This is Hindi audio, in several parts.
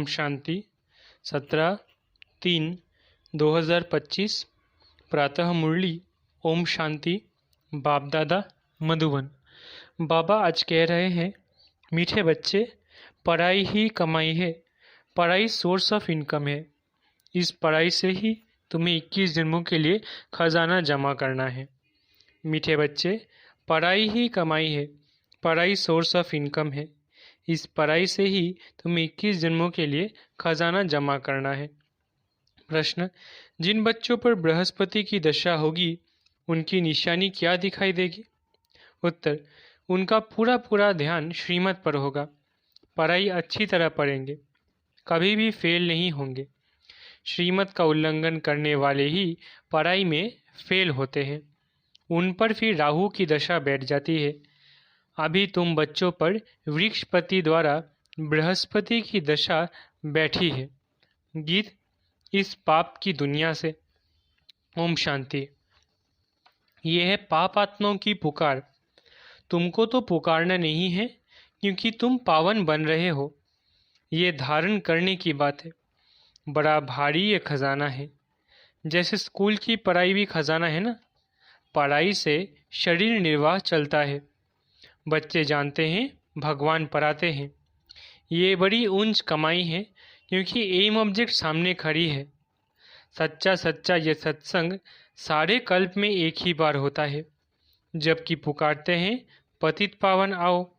शांति 17/3/2025 प्रातः मुरली। ओम शांति। बाप दादा मधुबन। बाबा आज कह रहे हैं, मीठे बच्चे, पढ़ाई ही कमाई है। पढ़ाई सोर्स ऑफ इनकम है। इस पढ़ाई से ही तुम्हें 21 जन्मों के लिए खजाना जमा करना है। मीठे बच्चे, पढ़ाई ही कमाई है। पढ़ाई सोर्स ऑफ इनकम है। इस पढ़ाई से ही तुम्हें 21 जन्मों के लिए खजाना जमा करना है। प्रश्न, जिन बच्चों पर बृहस्पति की दशा होगी उनकी निशानी क्या दिखाई देगी? उत्तर, उनका पूरा पूरा ध्यान श्रीमत पर होगा। पढ़ाई अच्छी तरह पढ़ेंगे, कभी भी फेल नहीं होंगे। श्रीमत का उल्लंघन करने वाले ही पढ़ाई में फेल होते हैं। उन पर फिर राहु की दशा बैठ जाती है। अभी तुम बच्चों पर वृक्षपति द्वारा बृहस्पति की दशा बैठी है। गीत इस पाप की दुनिया से। ओम शांति। यह है पाप आत्माओं की पुकार। तुमको तो पुकारना नहीं है, क्योंकि तुम पावन बन रहे हो। ये धारण करने की बात है। बड़ा भारी ये खजाना है। जैसे स्कूल की पढ़ाई भी खजाना है ना। पढ़ाई से शरीर निर्वाह चलता है। बच्चे जानते हैं भगवान पढ़ाते हैं। ये बड़ी ऊंच कमाई है, क्योंकि एम ऑब्जेक्ट सामने खड़ी है। सच्चा सच्चा ये सत्संग सारे कल्प में एक ही बार होता है, जबकि पुकारते हैं पतित पावन आओ।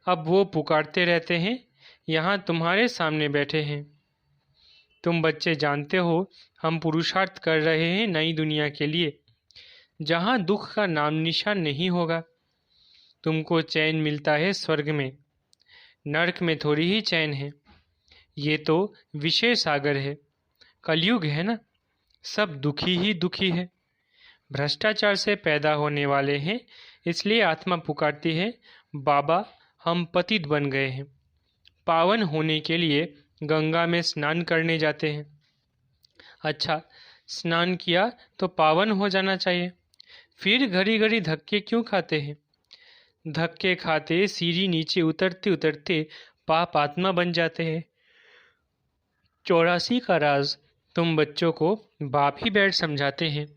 अब वो पुकारते रहते हैं, यहाँ तुम्हारे सामने बैठे हैं। तुम बच्चे जानते हो हम पुरुषार्थ कर रहे हैं नई दुनिया के लिए, जहाँ दुख का नाम निशान नहीं होगा। तुमको चैन मिलता है स्वर्ग में, नरक में थोड़ी ही चैन है। ये तो विषय सागर है, कलयुग है ना। सब दुखी ही दुखी है। भ्रष्टाचार से पैदा होने वाले हैं, इसलिए आत्मा पुकारती है, बाबा हम पतित बन गए हैं। पावन होने के लिए गंगा में स्नान करने जाते हैं। अच्छा, स्नान किया तो पावन हो जाना चाहिए, फिर घड़ी घड़ी धक्के क्यों खाते हैं? धक्के खाते सीढ़ी नीचे उतरते उतरते पाप आत्मा बन जाते हैं। 84 का राज तुम बच्चों को बाप ही बैठ समझाते हैं,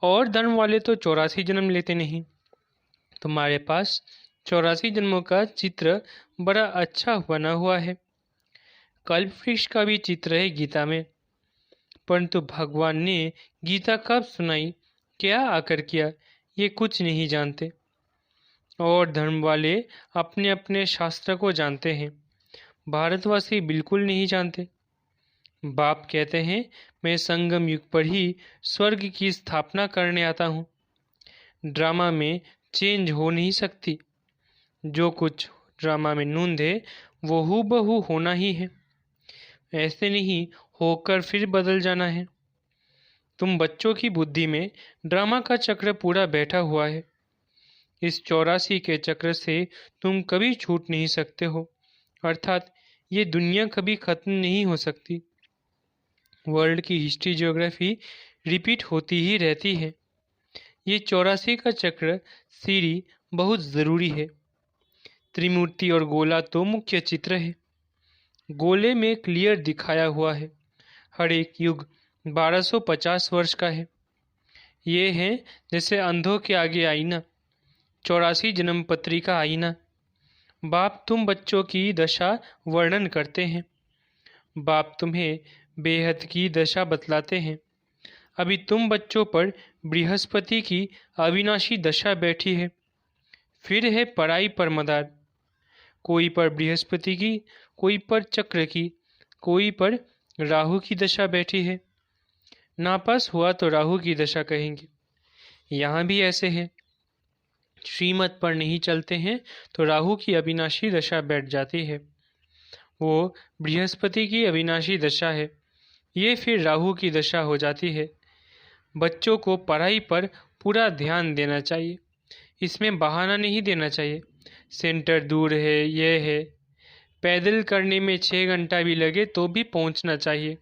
और धर्म वाले तो 84 जन्म लेते नहीं। तुम्हारे पास 84 जन्मों का चित्र बड़ा अच्छा बना हुआ है। कल्प वृक्ष का भी चित्र है गीता में, परंतु भगवान ने गीता कब सुनाई, क्या आकर किया, ये कुछ नहीं जानते। और धर्म वाले अपने अपने शास्त्र को जानते हैं, भारतवासी बिल्कुल नहीं जानते। बाप कहते हैं, मैं संगम युग पर ही स्वर्ग की स्थापना करने आता हूँ। ड्रामा में चेंज हो नहीं सकती। जो कुछ ड्रामा में नूंद है वो हूबहू होना ही है। ऐसे नहीं होकर फिर बदल जाना है। तुम बच्चों की बुद्धि में ड्रामा का चक्र पूरा बैठा हुआ है। इस 84 के चक्र से तुम कभी छूट नहीं सकते हो, अर्थात ये दुनिया कभी खत्म नहीं हो सकती। वर्ल्ड की हिस्ट्री ज्योग्राफी रिपीट होती ही रहती है। ये 84 का चक्र सीढ़ी बहुत ज़रूरी है। त्रिमूर्ति और गोला तो मुख्य चित्र है। गोले में क्लियर दिखाया हुआ है, हर एक युग 1250 वर्ष का है। ये है जैसे अंधों के आगे आईना, 84 जन्म पत्री का आईना। बाप तुम बच्चों की दशा वर्णन करते हैं। बाप तुम्हें बेहद की दशा बतलाते हैं। अभी तुम बच्चों पर बृहस्पति की अविनाशी दशा बैठी है। फिर है पढ़ाई पर मदार। कोई पर बृहस्पति की, कोई पर चक्र की, कोई पर राहु की दशा बैठी है। नापास हुआ तो राहु की दशा कहेंगे। यहाँ भी ऐसे है। श्रीमत पर नहीं चलते हैं तो राहु की अविनाशी दशा बैठ जाती है। वो बृहस्पति की अविनाशी दशा है, ये फिर राहु की दशा हो जाती है। बच्चों को पढ़ाई पर पूरा ध्यान देना चाहिए, इसमें बहाना नहीं देना चाहिए। सेंटर दूर है, यह है। पैदल करने में 6 घंटा भी लगे तो भी पहुंचना चाहिए।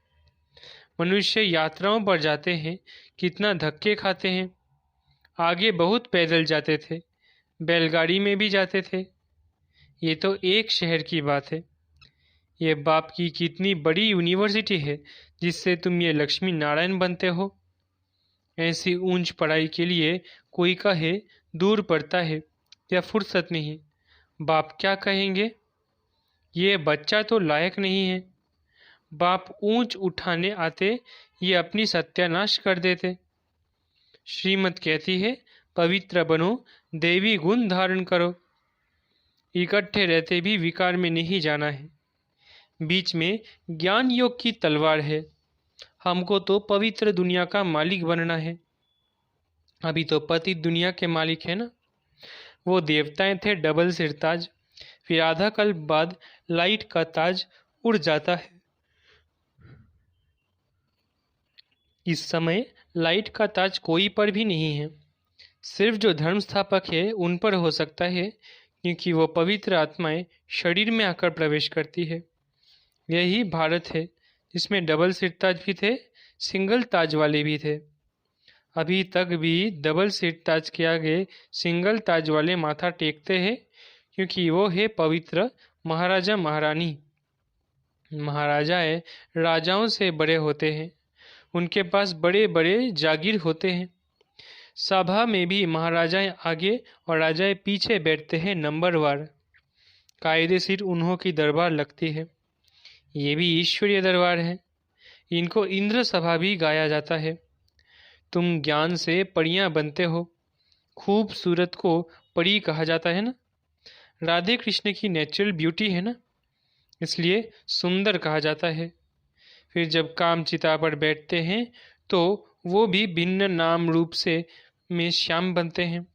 मनुष्य यात्राओं पर जाते हैं, कितना धक्के खाते हैं। आगे बहुत पैदल जाते थे, बैलगाड़ी में भी जाते थे। ये तो एक शहर की बात है। ये बाप की कितनी बड़ी यूनिवर्सिटी है जिससे तुम ये लक्ष्मी नारायण बनते हो। ऐसी ऊंच पढ़ाई के लिए कोई कहे दूर पड़ता है या फुर्सत नहीं, बाप क्या कहेंगे? ये बच्चा तो लायक नहीं है। बाप ऊंच उठाने आते ये अपनी सत्यानाश कर देते। श्रीमत कहती है पवित्र बनो, देवी गुण धारण करो। इकट्ठे रहते भी विकार में नहीं जाना है। बीच में ज्ञान योग की तलवार है। हमको तो पवित्र दुनिया का मालिक बनना है। अभी तो पति दुनिया के मालिक है ना। वो देवताएं थे डबल सिरताज, फिर आधा कल्प बाद लाइट का ताज उड़ जाता है। इस समय लाइट का ताज कोई पर भी नहीं है, सिर्फ जो धर्म स्थापक है उन पर हो सकता है, क्योंकि वो पवित्र आत्माएं शरीर में आकर प्रवेश करती है। यही भारत है जिसमें डबल सिर ताज भी थे, सिंगल ताज वाले भी थे। अभी तक भी डबल सिर ताज के आगे सिंगल ताज वाले माथा टेकते हैं, क्योंकि वो है पवित्र महाराजा महारानी। महाराजाएं राजाओं से बड़े होते हैं, उनके पास बड़े बड़े जागीर होते हैं। सभा में भी महाराजाएं आगे और राजाएं पीछे बैठते हैं नंबरवार। कायदे सिर उन्हों की दरबार लगती है। ये भी ईश्वरीय दरबार है। इनको इंद्र सभा भी गाया जाता है। तुम ज्ञान से परियां बनते हो। खूबसूरत को परी कहा जाता है ना। राधे कृष्ण की नेचुरल ब्यूटी है ना, इसलिए सुंदर कहा जाता है। फिर जब काम चिता पर बैठते हैं तो वो भी भिन्न नाम रूप से में श्याम बनते हैं।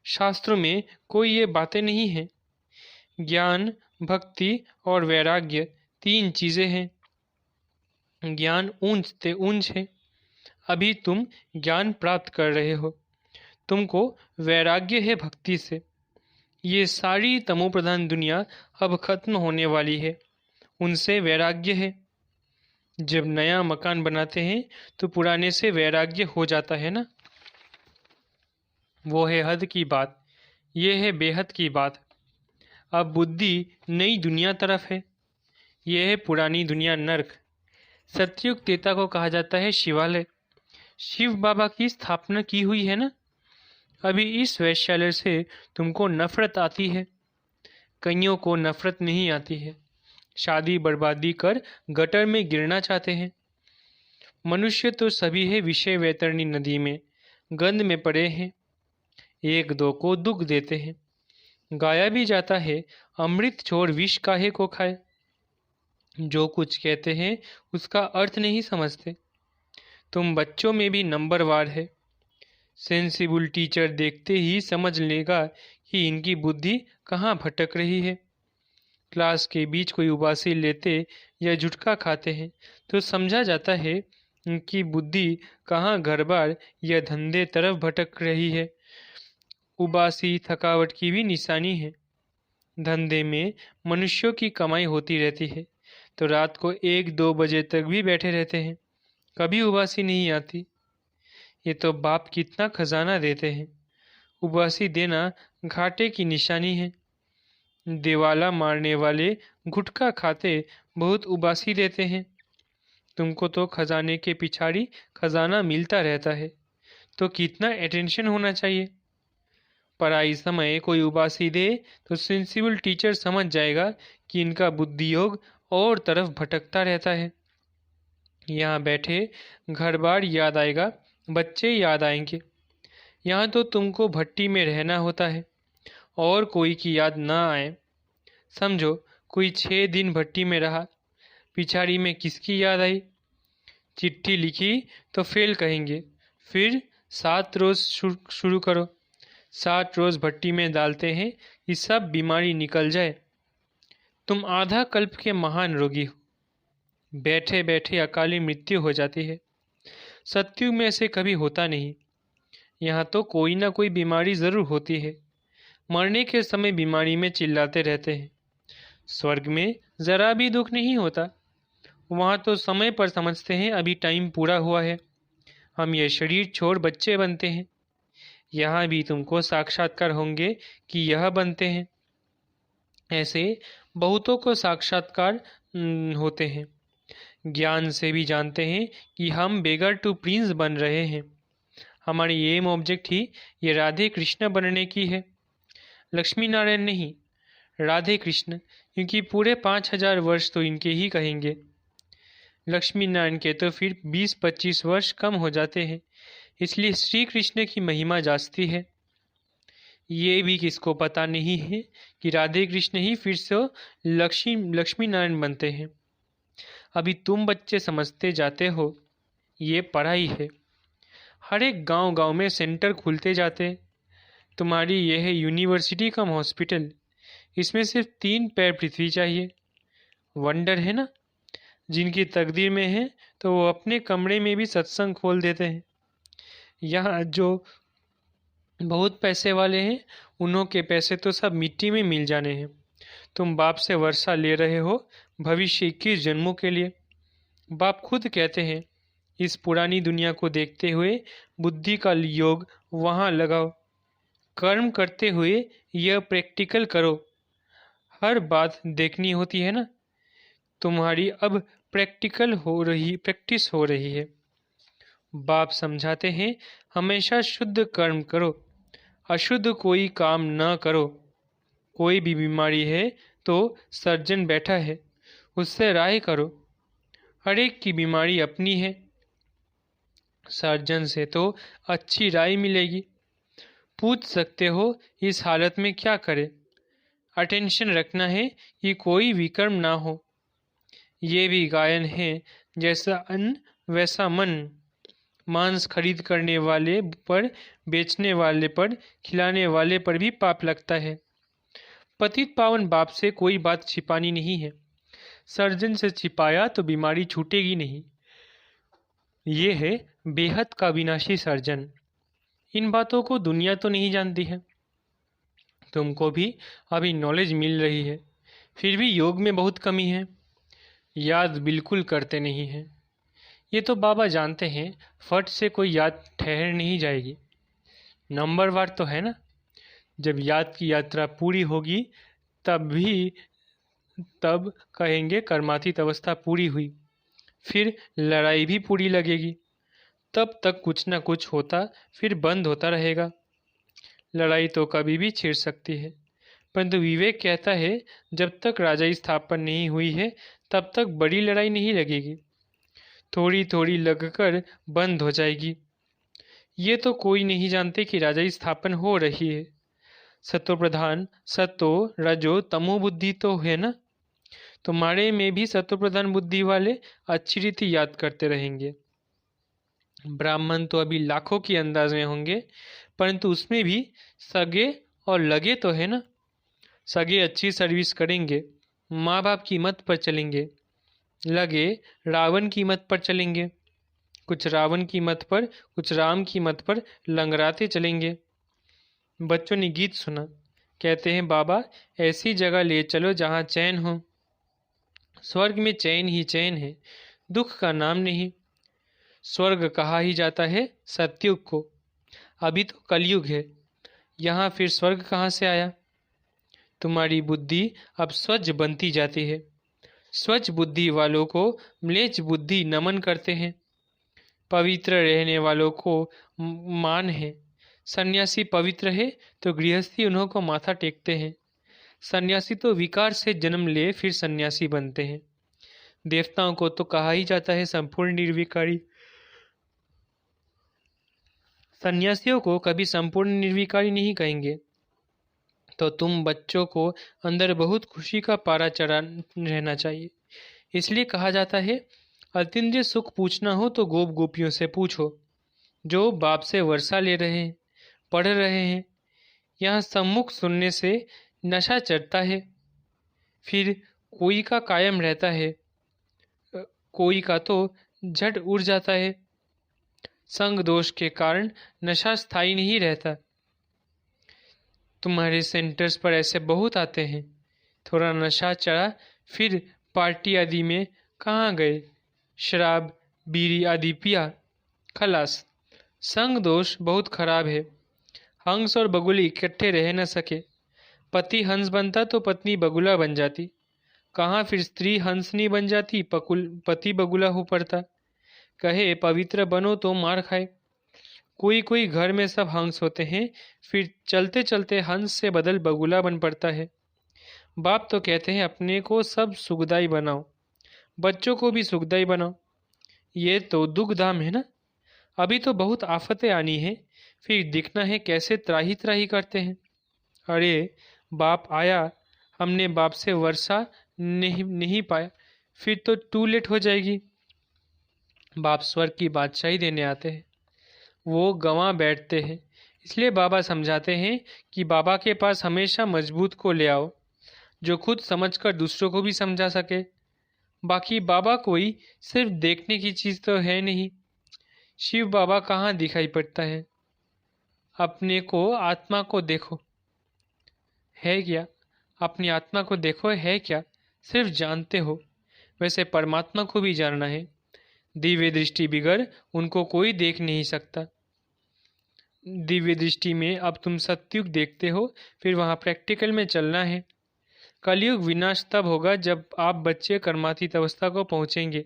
शास्त्रों में कोई ये बातें नहीं है। ज्ञान, भक्ति और वैराग्य तीन चीजें हैं। ज्ञान ऊंच ते ऊंच है। अभी तुम ज्ञान प्राप्त कर रहे हो, तुमको वैराग्य है भक्ति से। ये सारी तमोप्रधान दुनिया अब खत्म होने वाली है, उनसे वैराग्य है। जब नया मकान बनाते हैं तो पुराने से वैराग्य हो जाता है ना। वो है हद की बात, ये है बेहद की बात। अब बुद्धि नई दुनिया तरफ है, ये है पुरानी दुनिया नर्क। सतयुग त्रेता को कहा जाता है शिवालय। शिव बाबा की स्थापना की हुई है ना। अभी इस वैश्यालय से तुमको नफरत आती है, कईयों को नफरत नहीं आती है। शादी बर्बादी कर गटर में गिरना चाहते हैं। मनुष्य तो सभी है विषय वैतरणी नदी में, गंध में पड़े हैं। एक दो को दुख देते हैं। गाया भी जाता है अमृत छोड़ विष काहे को खाए। जो कुछ कहते हैं उसका अर्थ नहीं समझते। तुम बच्चों में भी नंबरवार है। सेंसिबल टीचर देखते ही समझ लेगा कि इनकी बुद्धि कहाँ भटक रही है। क्लास के बीच कोई उबासी लेते या झुटका खाते हैं तो समझा जाता है इनकी बुद्धि कहाँ घर बार या धंधे तरफ भटक रही है। उबासी थकावट की भी निशानी है। धंधे में मनुष्यों की कमाई होती रहती है तो रात को 1-2 बजे तक भी बैठे रहते हैं, कभी उबासी नहीं आती। ये तो बाप कितना खजाना देते हैं। उबासी देना घाटे की निशानी है। दिवाला मारने वाले गुटखा खाते बहुत उबासी देते हैं। तुमको तो खजाने के पिछाड़ी खजाना मिलता रहता है, तो कितना अटेंशन होना चाहिए। पढ़ाई समय कोई उबासी दे तो सेंसिबल टीचर समझ जाएगा कि इनका बुद्धि योग और तरफ भटकता रहता है। यहाँ बैठे घर बार याद आएगा, बच्चे याद आएंगे। यहाँ तो तुमको भट्टी में रहना होता है और कोई की याद ना आए। समझो कोई 6 दिन भट्टी में रहा, पिछाड़ी में किसकी याद आई। चिट्ठी लिखी तो फेल कहेंगे। फिर 7 रोज शुरू करो। 7 रोज भट्टी में डालते हैं कि सब बीमारी निकल जाए। तुम आधा कल्प के महान रोगी हो। बैठे बैठे अकाली मृत्यु हो जाती है। सत्युग में ऐसे कभी होता नहीं। यहाँ तो कोई ना कोई बीमारी जरूर होती है। मरने के समय बीमारी में चिल्लाते रहते हैं। स्वर्ग में जरा भी दुख नहीं होता। वहाँ तो समय पर समझते हैं अभी टाइम पूरा हुआ है, हम ये शरीर छोड़ बच्चे बनते हैं। यहाँ भी तुमको साक्षात्कार होंगे कि यह बनते हैं। ऐसे बहुतों को साक्षात्कार होते हैं। ज्ञान से भी जानते हैं कि हम बेगर टू प्रिंस बन रहे हैं। हमारी एम ऑब्जेक्ट ही ये राधे कृष्ण बनने की है, लक्ष्मी नारायण नहीं, राधे कृष्ण, क्योंकि पूरे 5,000 वर्ष तो इनके ही कहेंगे। लक्ष्मी नारायण के तो फिर 20-25 वर्ष कम हो जाते हैं, इसलिए श्री कृष्ण की महिमा जास्ती है। ये भी किसको पता नहीं है कि राधे कृष्ण ही फिर से लक्ष्मी नारायण बनते हैं। अभी तुम बच्चे समझते जाते हो, ये पढ़ाई है। हर एक गांव गांव में सेंटर खुलते जाते हैं। तुम्हारी यह है यूनिवर्सिटी कम हॉस्पिटल, इसमें सिर्फ 3 पैर पृथ्वी चाहिए। वंडर है ना, जिनकी तकदीर में है तो वो अपने कमरे में भी सत्संग खोल देते हैं। यहाँ जो बहुत पैसे वाले हैं, उन्हों के पैसे तो सब मिट्टी में मिल जाने हैं। तुम बाप से वर्षा ले रहे हो भविष्य 21 जन्मों के लिए। बाप खुद कहते हैं, इस पुरानी दुनिया को देखते हुए बुद्धि का योग वहाँ लगाओ। कर्म करते हुए यह प्रैक्टिकल करो। हर बात देखनी होती है ना। तुम्हारी अब प्रैक्टिस हो रही है। बाप समझाते हैं, हमेशा शुद्ध कर्म करो, अशुद्ध कोई काम न करो। कोई भी बीमारी है तो सर्जन बैठा है, उससे राय करो। हर एक की बीमारी अपनी है, सर्जन से तो अच्छी राय मिलेगी। पूछ सकते हो इस हालत में क्या करें। अटेंशन रखना है कि कोई विकर्म ना हो। ये भी गायन है, जैसा अन्न वैसा मन। मांस खरीद करने वाले पर, बेचने वाले पर, खिलाने वाले पर भी पाप लगता है। पतित पावन बाप से कोई बात छिपानी नहीं है। सर्जन से छिपाया तो बीमारी छूटेगी नहीं। ये है बेहद का विनाशी सर्जन। इन बातों को दुनिया तो नहीं जानती है। तुमको भी अभी नॉलेज मिल रही है, फिर भी योग में बहुत कमी है। याद बिल्कुल करते नहीं हैं। ये तो बाबा जानते हैं, फट से कोई याद ठहर नहीं जाएगी। नंबरवार तो है ना। जब याद की यात्रा पूरी होगी तब कहेंगे कर्मातीत अवस्था पूरी हुई। फिर लड़ाई भी पूरी लगेगी। तब तक कुछ ना कुछ होता फिर बंद होता रहेगा। लड़ाई तो कभी भी छिड़ सकती है, परंतु विवेक कहता है जब तक राजाई स्थापना नहीं हुई है तब तक बड़ी लड़ाई नहीं लगेगी। थोड़ी थोड़ी लगकर बंद हो जाएगी। ये तो कोई नहीं जानते कि राजाई स्थापन हो रही है। सतो प्रधान सतो रजो तमो बुद्धि तो है ना। तुम्हारे में भी सतो प्रधान बुद्धि वाले अच्छी रीति याद करते रहेंगे। ब्राह्मण तो अभी लाखों की अंदाज में होंगे, परंतु उसमें भी सगे और लगे तो है ना। सगे अच्छी सर्विस करेंगे, माँ बाप की मत पर चलेंगे। लगे रावण की मत पर चलेंगे, कुछ रावण की मत पर, कुछ राम की मत पर लंगराते चलेंगे। बच्चों ने गीत सुना, कहते हैं बाबा ऐसी जगह ले चलो जहाँ चैन हो। स्वर्ग में चैन ही चैन है, दुख का नाम नहीं। स्वर्ग कहा ही जाता है सतयुग को, अभी तो कलयुग है। यहाँ फिर स्वर्ग कहाँ से आया। तुम्हारी बुद्धि अब स्वच्छ बनती जाती है। स्वच्छ बुद्धि वालों को म्लेच्छ बुद्धि नमन करते हैं। पवित्र रहने वालों को मान है। सन्यासी पवित्र है तो गृहस्थी उन्हों को माथा टेकते हैं। सन्यासी तो विकार से जन्म ले फिर सन्यासी बनते हैं। देवताओं को तो कहा ही जाता है संपूर्ण निर्विकारी। सन्यासियों को कभी संपूर्ण निर्विकारी नहीं कहेंगे। तो तुम बच्चों को अंदर बहुत खुशी का पारा चढ़ा रहना चाहिए। इसलिए कहा जाता है अतीन्द्रिय सुख पूछना हो तो गोप गोपियों से पूछो, जो बाप से वर्षा ले रहे हैं, पढ़ रहे हैं। यहाँ सम्मुख सुनने से नशा चढ़ता है, फिर कोई का कायम रहता है, कोई का तो झट उड़ जाता है। संग दोष के कारण नशा स्थायी नहीं रहता। तुम्हारे सेंटर्स पर ऐसे बहुत आते हैं, थोड़ा नशा चढ़ा फिर पार्टी आदि में कहाँ गए, शराब बीड़ी आदि पिया, खलास। संग दोष बहुत खराब है। हंस और बगुली इकट्ठे रह न सके। पति हंस बनता तो पत्नी बगुला बन जाती। कहाँ फिर स्त्री हंसनी बन जाती, पति बगुला हो पड़ता। कहे पवित्र बनो तो मार खाए। कोई कोई घर में सब हंस होते हैं, फिर चलते चलते हंस से बदल बगुला बन पड़ता है। बाप तो कहते हैं अपने को सब सुखदाई बनाओ, बच्चों को भी सुखदाई बनाओ। ये तो दुख धाम है ना। अभी तो बहुत आफतें आनी है, फिर दिखना है कैसे त्राही त्राही करते हैं। अरे बाप आया, हमने बाप से वर्षा नहीं पाया, फिर तो टू लेट हो जाएगी। बाप स्वर्ग की बादशाही देने आते हैं, वो गंवा बैठते हैं। इसलिए बाबा समझाते हैं कि बाबा के पास हमेशा मजबूत को ले आओ, जो खुद समझकर दूसरों को भी समझा सके। बाकी बाबा कोई सिर्फ देखने की चीज़ तो है नहीं। शिव बाबा कहाँ दिखाई पड़ता है। अपने को आत्मा को देखो, है क्या? अपनी आत्मा को देखो, है क्या? सिर्फ जानते हो, वैसे परमात्मा को भी जानना है। दिव्य दृष्टि बिगर उनको कोई देख नहीं सकता। दिव्य दृष्टि में अब तुम सत्युग देखते हो, फिर वहाँ प्रैक्टिकल में चलना है। कलयुग विनाश तब होगा जब आप बच्चे कर्मातीत अवस्था को पहुँचेंगे।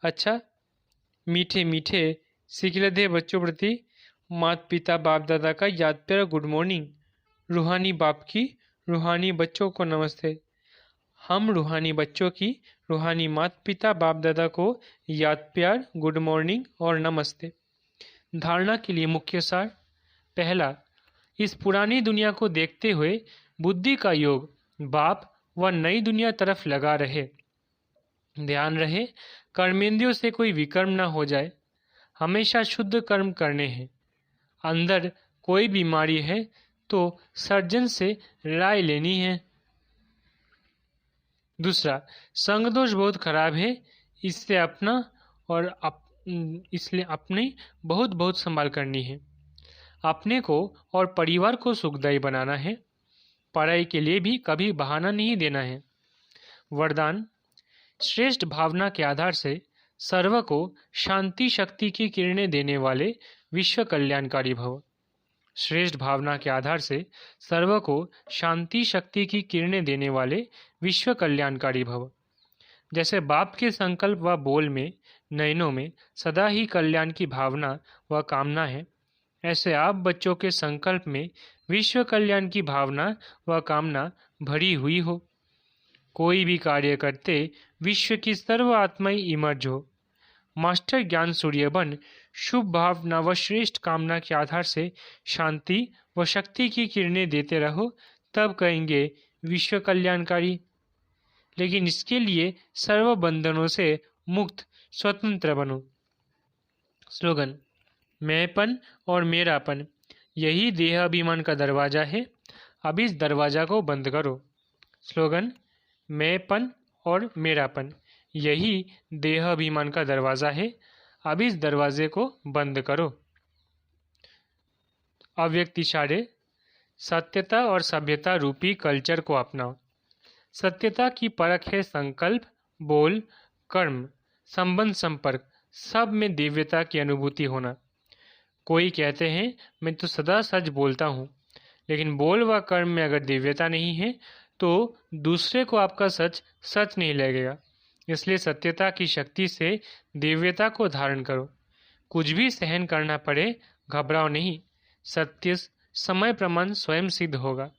अच्छा, मीठे मीठे सिखलधे बच्चों प्रति माता पिता बाप दादा का याद प्यारा गुड मॉर्निंग। रूहानी बाप की रूहानी बच्चों को नमस्ते। हम रूहानी बच्चों की रूहानी माता पिता बाप दादा को याद प्यार गुड मॉर्निंग और नमस्ते। धारणा के लिए मुख्य सार। पहला, इस पुरानी दुनिया को देखते हुए बुद्धि का योग बाप व नई दुनिया तरफ लगा रहे। ध्यान रहे कर्मेंद्रियों से कोई विकर्म न हो जाए। हमेशा शुद्ध कर्म करने हैं। अंदर कोई बीमारी है तो सर्जन से राय लेनी है। दूसरा, संग दोष बहुत खराब है, इससे अपना और इसलिए अपने बहुत बहुत संभाल करनी है। अपने को और परिवार को सुखदायी बनाना है। पढ़ाई के लिए भी कभी बहाना नहीं देना है। वरदान, श्रेष्ठ भावना के आधार से सर्व को शांति शक्ति की किरणें देने वाले विश्व कल्याणकारी भव। श्रेष्ठ भावना के आधार से सर्व को शांति शक्ति की किरणें देने वाले विश्व कल्याणकारी भव। जैसे बाप के संकल्प व बोल में, नयनों में सदा ही कल्याण की भावना व कामना है, ऐसे आप बच्चों के संकल्प में विश्व कल्याण की भावना व कामना भरी हुई हो। कोई भी कार्य करते विश्व की सर्व आत्माएं इमर्ज हो। मास्टर ज्ञान सूर्य बन शुभ भावना व श्रेष्ठ कामना के आधार से शांति व शक्ति की किरणें देते रहो, तब कहेंगे विश्व कल्याणकारी। लेकिन इसके लिए सर्व बंधनों से मुक्त स्वतंत्र बनो। स्लोगन, मैंपन और मेरापन यही देह अभिमान का दरवाजा है, अब इस दरवाजा को बंद करो। स्लोगन, मैंपन और मेरापन यही देह अभिमान का दरवाजा है, अब इस दरवाजे को बंद करो। अव्यक्त इशारे। सत्यता और सभ्यता रूपी कल्चर को अपनाओ। सत्यता की परख है संकल्प, बोल, कर्म, संबंध, संपर्क सब में दिव्यता की अनुभूति होना। कोई कहते हैं मैं तो सदा सच बोलता हूँ, लेकिन बोल व कर्म में अगर दिव्यता नहीं है तो दूसरे को आपका सच सच नहीं लगेगा। इसलिए सत्यता की शक्ति से दिव्यता को धारण करो। कुछ भी सहन करना पड़े, घबराओ नहीं। सत्य समय प्रमाण स्वयं सिद्ध होगा।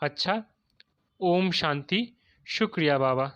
अच्छा, ओम शांति। शुक्रिया बाबा।